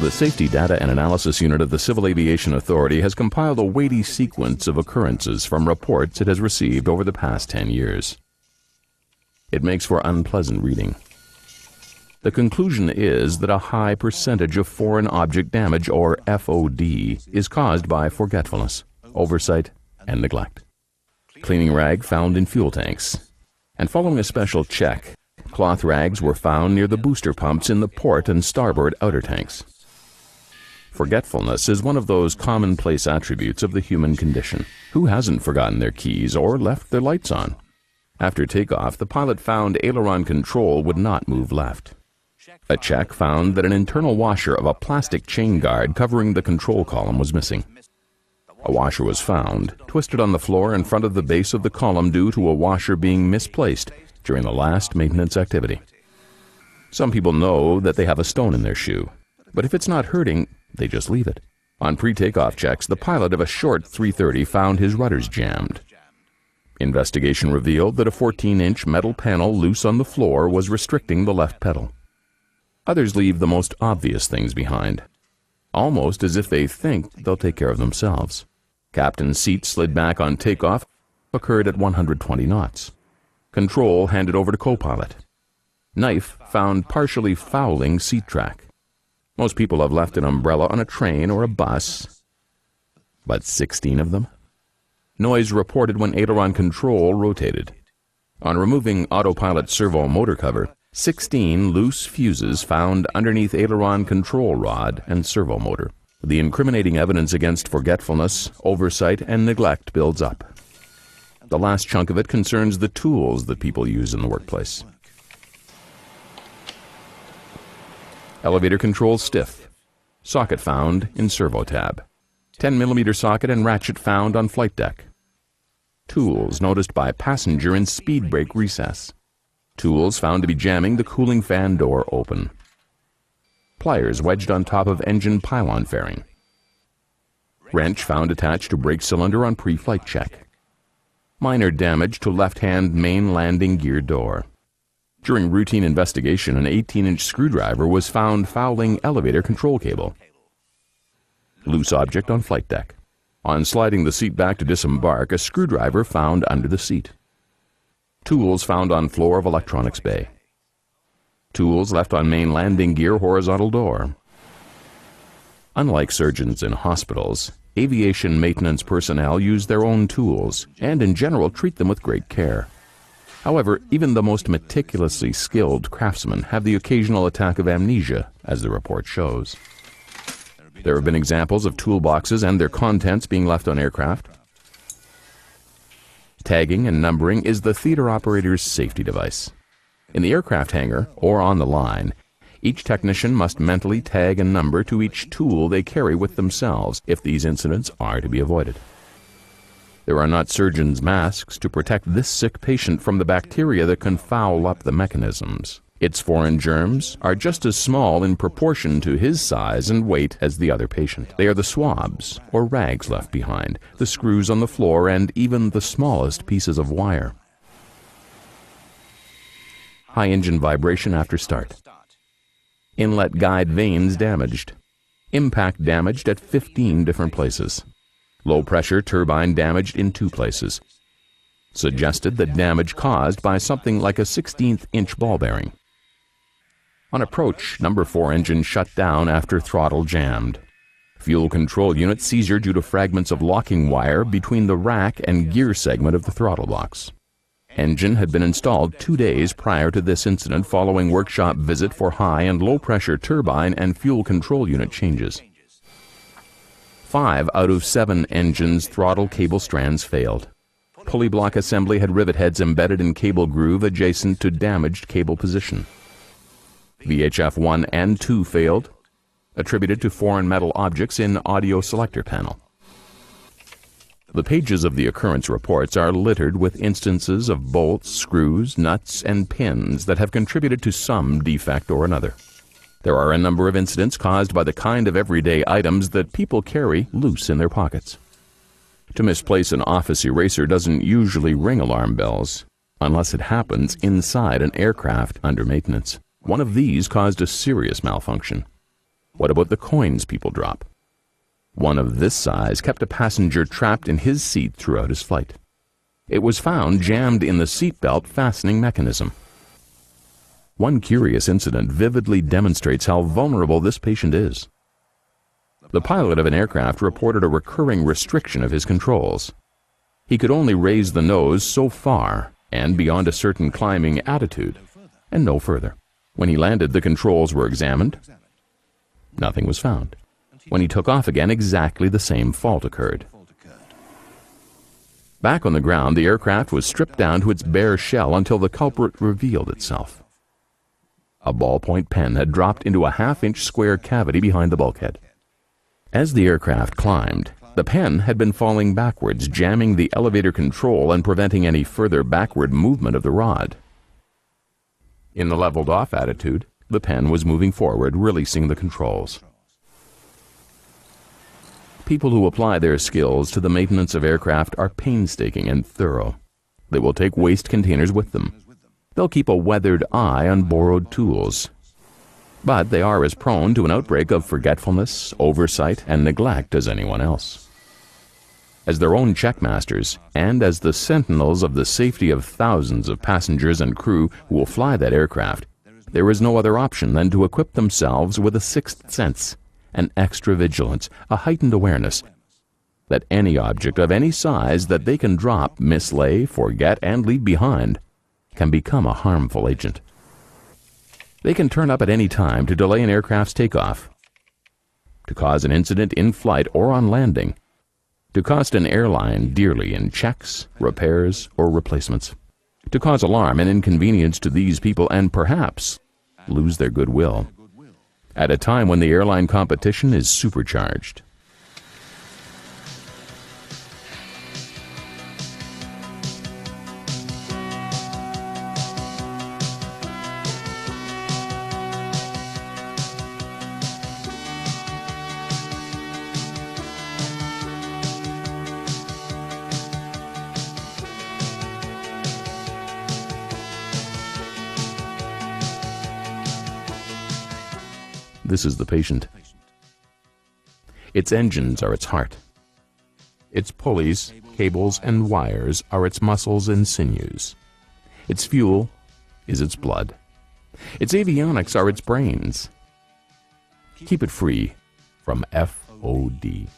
The Safety Data and Analysis Unit of the Civil Aviation Authority has compiled a weighty sequence of occurrences from reports it has received over the past 10 years. It makes for unpleasant reading. The conclusion is that a high percentage of foreign object damage, or FOD, is caused by forgetfulness, oversight, and neglect. Cleaning rag found in fuel tanks. And following a special check, cloth rags were found near the booster pumps in the port and starboard outer tanks. Forgetfulness is one of those commonplace attributes of the human condition. Who hasn't forgotten their keys or left their lights on? After takeoff, the pilot found aileron control would not move left. A check found that an internal washer of a plastic chain guard covering the control column was missing. A washer was found, twisted on the floor in front of the base of the column due to a washer being misplaced during the last maintenance activity. Some people know that they have a stone in their shoe, but if it's not hurting, they just leave it. On pre-takeoff checks, the pilot of a short 330 found his rudders jammed. Investigation revealed that a 14-inch metal panel loose on the floor was restricting the left pedal. Others leave the most obvious things behind, almost as if they think they'll take care of themselves. Captain's seat slid back on takeoff occurred at 120 knots. Control handed over to co-pilot. Knife found partially fouling seat track. Most people have left an umbrella on a train or a bus, but 16 of them? Noise reported when aileron control rotated. On removing autopilot servo motor cover, 16 loose fuses found underneath aileron control rod and servo motor. The incriminating evidence against forgetfulness, oversight, and neglect builds up. The last chunk of it concerns the tools that people use in the workplace. Elevator control stiff. Socket found in servo tab. 10mm socket and ratchet found on flight deck. Tools noticed by passenger in speed brake recess. Tools found to be jamming the cooling fan door open. Pliers wedged on top of engine pylon fairing. Wrench found attached to brake cylinder on pre-flight check. Minor damage to left-hand main landing gear door. During routine investigation, an 18-inch screwdriver was found fouling elevator control cable. Loose object on flight deck. On sliding the seat back to disembark, a screwdriver found under the seat. Tools found on floor of electronics bay. Tools left on main landing gear horizontal door. Unlike surgeons in hospitals, aviation maintenance personnel use their own tools and in general treat them with great care. However, even the most meticulously skilled craftsmen have the occasional attack of amnesia, as the report shows. There have been examples of toolboxes and their contents being left on aircraft. Tagging and numbering is the theater operator's safety device. In the aircraft hangar or on the line, each technician must mentally tag a number to each tool they carry with themselves if these incidents are to be avoided. There are not surgeons' masks to protect this sick patient from the bacteria that can foul up the mechanisms. Its foreign germs are just as small in proportion to his size and weight as the other patient. They are the swabs or rags left behind, the screws on the floor, and even the smallest pieces of wire. High engine vibration after start. Inlet guide vanes damaged. Impact damaged at 15 different places. Low pressure turbine damaged in 2 places. Suggested that damage caused by something like a 16th-inch ball bearing. On approach, number 4 engine shut down after throttle jammed. Fuel control unit seizure due to fragments of locking wire between the rack and gear segment of the throttle box. Engine had been installed 2 days prior to this incident following workshop visit for high and low pressure turbine and fuel control unit changes. 5 out of 7 engines' throttle cable strands failed. Pulley block assembly had rivet heads embedded in cable groove adjacent to damaged cable position. VHF 1 and 2 failed, attributed to foreign metal objects in audio selector panel. The pages of the occurrence reports are littered with instances of bolts, screws, nuts, and pins that have contributed to some defect or another. There are a number of incidents caused by the kind of everyday items that people carry loose in their pockets. To misplace an office eraser doesn't usually ring alarm bells, unless it happens inside an aircraft under maintenance. One of these caused a serious malfunction. What about the coins people drop? One of this size kept a passenger trapped in his seat throughout his flight. It was found jammed in the seatbelt fastening mechanism. One curious incident vividly demonstrates how vulnerable this patient is. The pilot of an aircraft reported a recurring restriction of his controls. He could only raise the nose so far and beyond a certain climbing attitude, and no further. When he landed, the controls were examined. Nothing was found. When he took off again, exactly the same fault occurred. Back on the ground, the aircraft was stripped down to its bare shell until the culprit revealed itself. A ballpoint pen had dropped into a half-inch square cavity behind the bulkhead. As the aircraft climbed, the pen had been falling backwards, jamming the elevator control and preventing any further backward movement of the rod. In the leveled-off attitude, the pen was moving forward, releasing the controls. People who apply their skills to the maintenance of aircraft are painstaking and thorough. They will take waste containers with them. They'll keep a weathered eye on borrowed tools. But they are as prone to an outbreak of forgetfulness, oversight, and neglect as anyone else. As their own checkmasters, and as the sentinels of the safety of thousands of passengers and crew who will fly that aircraft, there is no other option than to equip themselves with a sixth sense, an extra vigilance, a heightened awareness that any object of any size that they can drop, mislay, forget, and leave behind can become a harmful agent. They can turn up at any time to delay an aircraft's takeoff, to cause an incident in flight or on landing, to cost an airline dearly in checks, repairs, or replacements, to cause alarm and inconvenience to these people and perhaps lose their goodwill at a time when the airline competition is supercharged. This is the patient. Its engines are its heart. Its pulleys, cables, and wires are its muscles and sinews. Its fuel is its blood. Its avionics are its brains. Keep it free from FOD.